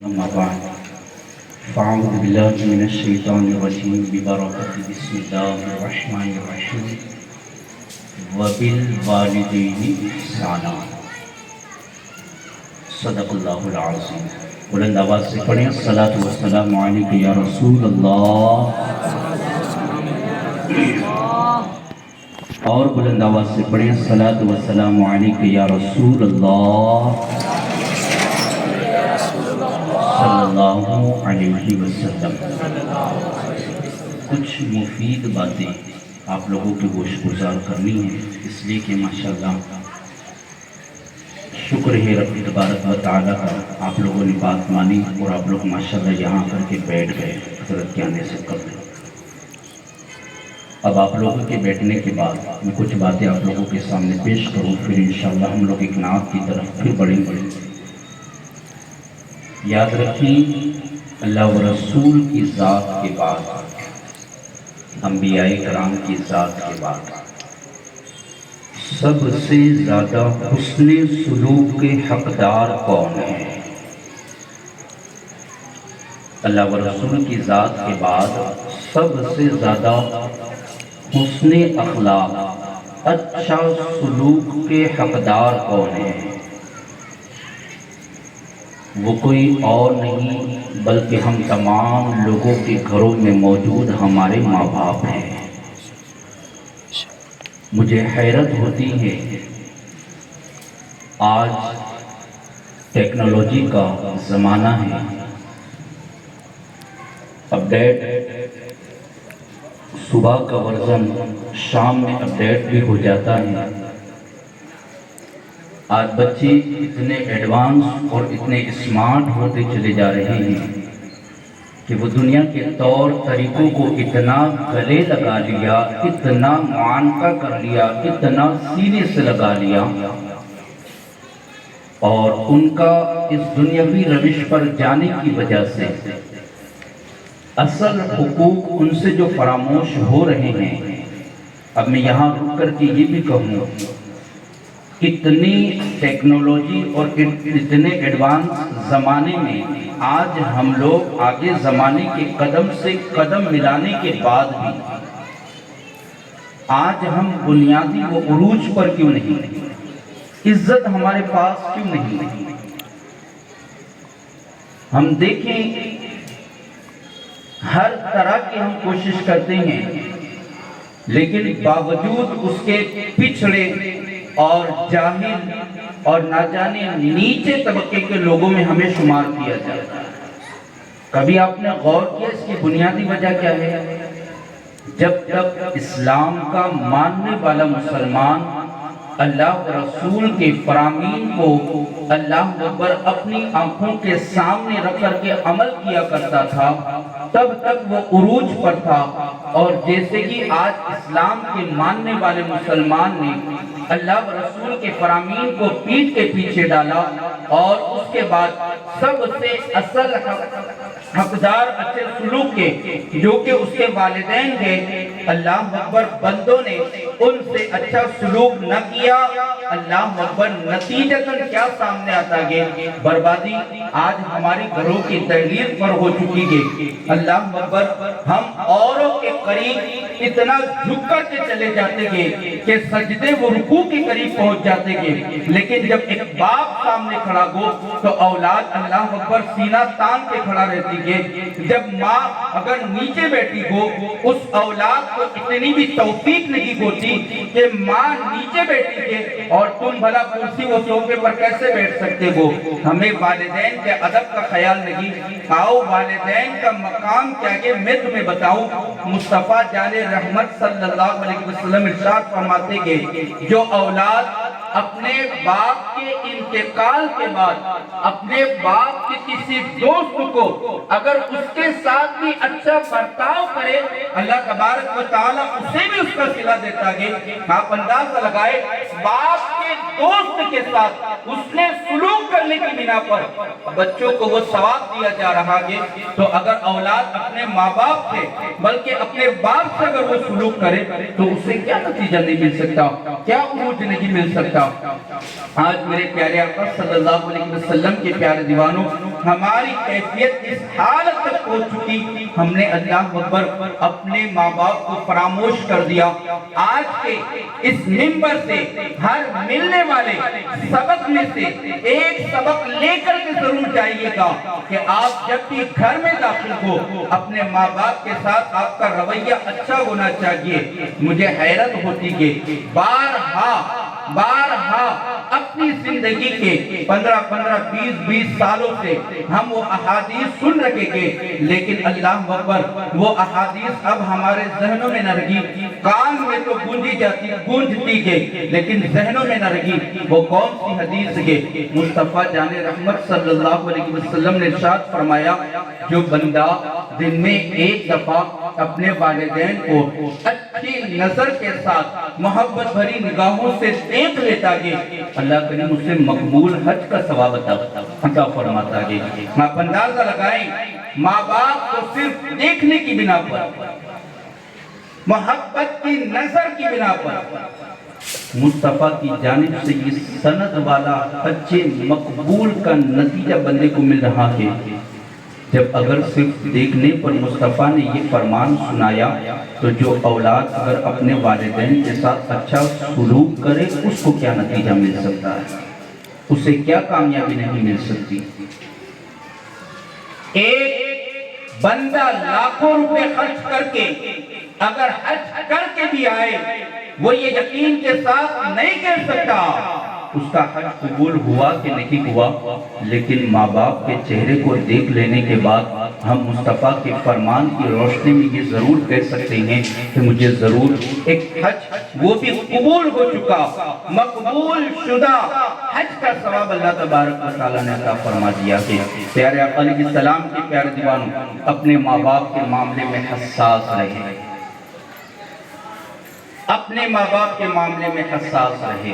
أما بعد فأعوذ بالله من الشيطان الرجيم ببركة بسم الله الرحمن الرحيم وبالوالدين إحسانا صدق اللہ العظیم. بلند آواز سے پڑھیں الصلاۃ والسلام علیک یا رسول اللہ. اور بلند آواز سے پڑھیں الصلاۃ والسلام علیک یا رسول اللہ صلی اللہ علیہ وسلم. کچھ مفید باتیں آپ لوگوں کے گوش گزار کرنی ہیں، اس لیے کہ ماشاءاللہ شکر ہے رب تبارک و تعالیٰ کا، آپ لوگوں نے بات مانی اور آپ لوگ ماشاءاللہ یہاں کر کے بیٹھ گئے حضرت کے آنے سے قبل. اب آپ لوگوں کے بیٹھنے کے بعد میں کچھ باتیں آپ لوگوں کے سامنے پیش کروں، پھر انشاءاللہ ہم لوگ ایک نعت کی طرف پھر بڑھیں گے. یاد رکھیں، اللہ و رسول کی ذات کے بعد، انبیاء کرام کی ذات کے بعد سب سے زیادہ حسن سلوک کے حقدار کون ہیں؟ اللہ و رسول کی ذات کے بعد سب سے زیادہ حسن اخلاق، اچھا سلوک کے حقدار کون ہیں؟ وہ کوئی اور نہیں بلکہ ہم تمام لوگوں کے گھروں میں موجود ہمارے ماں باپ ہیں. مجھے حیرت ہوتی ہے، آج ٹیکنالوجی کا زمانہ ہے، اپڈیٹ صبح کا ورژن شام میں اپڈیٹ بھی ہو جاتا ہے. آج بچے اتنے ایڈوانس اور اتنے اسمارٹ ہوتے چلے جا رہے ہیں کہ وہ دنیا کے طور طریقوں کو اتنا گلے لگا لیا، اتنا معانقہ کر لیا، اتنا سینے سے لگا لیا، اور ان کا اس دنیاوی روش پر جانے کی وجہ سے اصل حقوق ان سے جو فراموش ہو رہے ہیں. اب میں یہاں رک کر کے یہ بھی کہوں، اتنی ٹیکنالوجی اور اتنے ایڈوانس زمانے میں آج ہم لوگ آگے زمانے کے قدم سے قدم ملانے کے بعد بھی آج ہم بنیادی و عروج پر کیوں نہیں؟ عزت ہمارے پاس کیوں نہیں؟ ہم دیکھیں، ہر طرح کی ہم کوشش کرتے ہیں، لیکن باوجود اس کے پچھڑے اور جاہل اور نہ جانے نیچے طبقے کے لوگوں میں ہمیں شمار کیا جاتا ہے. کبھی آپ نے غور کیا اس کی بنیادی وجہ کیا ہے؟ جب تک اسلام کا ماننے والا مسلمان اللہ و رسول کے فرامین کو اللہ اکبر اپنی آنکھوں کے سامنے رکھ کر کے عمل کیا کرتا تھا، تب تک وہ عروج پر تھا. اور جیسے کہ آج اسلام کے ماننے والے مسلمان نے اللہ و رسول کے فرامین کو پیٹھ کے پیچھے ڈالا، اور اس کے بعد سب سے اصل حقدار اچھے سلوک کے جو کہ اس کے والدین تھے، اللہ اکبر بندوں نے ان سے اچھا سلوک نہ کیا. اللہ اکبر نتیجتاً کیا سامنے آتا ہے؟ بربادی آج ہمارے گھروں کی دہلیز پر ہو چکی ہے. اللہ اکبر ہم اوروں کے قریب اتنا جھک کر کے چلے جاتے ہیں کہ سجدے و رکوع کے قریب پہنچ جاتے ہیں، لیکن جب ایک باپ سامنے کھڑا ہو تو اولاد اللہ اکبر سینہ تان کے کھڑا رہتی ہے. جب ماں اگر نیچے بیٹھی ہو، اس اولاد کو اتنی بھی توفیق نہیں ہوتی کہ ماں نیچے بیٹھی ہے اور تم بھلا کرسی و صوفے پر کیسے بیٹھ سکتے ہو؟ ہمیں والدین کے ادب کا خیال نہیں. آؤ والدین کا مقام کیا ہے میں تمہیں بتاؤں. مصطفیٰ جان رحمت صلی اللہ علیہ وسلم ارشاد فرماتے ہیں، جو اولاد اپنے باپ کے انتقال کے بعد اپنے باپ کے کسی دوست کو اگر اس کے ساتھ بھی اچھا برتاؤ کرے، اللہ تبارک و تعالیٰ اسے بھی اس کا صلہ دیتا ہے. آپ اندازہ لگائے، باپ کے دوست کے ساتھ اس نے سلوک کرنے کی بنا پر بچوں کو وہ ثواب دیا جا رہا ہے. تو اگر اولاد اپنے ماں باپ سے بلکہ اپنے باپ سے اگر وہ سلوک کرے تو اسے کیا نتیجہ نہیں مل سکتا، کیا عروج نہیں مل سکتا؟ آج میرے پیارے آقا صلی اللہ علیہ وسلم کے پیارے دیوانوں، ہماری کیفیت اس حالت تک ہو چکی، ہم نے اللہ اکبر اپنے ماں باپ کو فراموش کر دیا۔ آج کے اس منبر سے ہر ملنے والے سبق میں سے ایک سبق لے کر کے ضرور جائیے گا کہ آپ جب بھی گھر میں داخل ہو اپنے ماں باپ کے ساتھ آپ کا رویہ اچھا ہونا چاہیے۔ مجھے حیرت ہوتی کہ بارہا اپنی زندگی کے 15-20 سالوں سے ہم وہ احادیث سن رکھے گے، لیکن اللہ اکبر وہ احادیث اب ہمارے ذہنوں میں نہ رہی، کان میں تو گونجتی گئی لیکن ذہنوں میں نہ رہی۔ وہ کون سی حدیث ہے؟ مصطفیٰ جان رحمت صلی اللہ علیہ وسلم نے ارشاد فرمایا، جو بندہ دن میں ایک دفعہ اپنے والدین کو اچھی نظر کے ساتھ محبت بھری نگاہوں سے دیکھ لیتا گے، اللہ کریم اسے مقبول حج کا ثواب عطا فرماتا گے۔ آپ اندازہ لگائیں، ماں باپ کو صرف دیکھنے کی بنا پر، محبت کی نظر کی بنا پر مصطفیٰ کی جانب سے یہ سند والا حج مقبول کا نتیجہ بندے کو مل رہا ہے۔ جب اگر صرف دیکھنے پر مصطفیٰ نے یہ فرمان سنایا تو جو اولاد اگر اپنے والدین کے ساتھ اچھا سلوک کرے اس کو کیا نتیجہ مل سکتا ہے، اسے کیا کامیابی نہیں مل سکتی۔ ایک بندہ لاکھوں روپے خرچ کر کے اگر حج کر کے بھی آئے وہ یہ یقین کے ساتھ نہیں کہہ سکتا اس کا حج قبول ہوا کہ نہیں ہوا، لیکن ماں باپ کے چہرے کو دیکھ لینے کے بعد ہم مصطفیٰ کے فرمان کی روشنی میں یہ ضرور کہہ سکتے ہیں کہ مجھے ضرور ایک حج وہ بھی قبول ہو چکا، مقبول شدہ حج کا ثواب اللہ تبارک و تعالیٰ نے عطا فرما دیا ہے۔ پیارے آقا علیہ السلام کے پیارے دیوانوں، اپنے ماں باپ کے معاملے میں حساس رہے، اپنے ماں باپ کے معاملے میں حساس رہے۔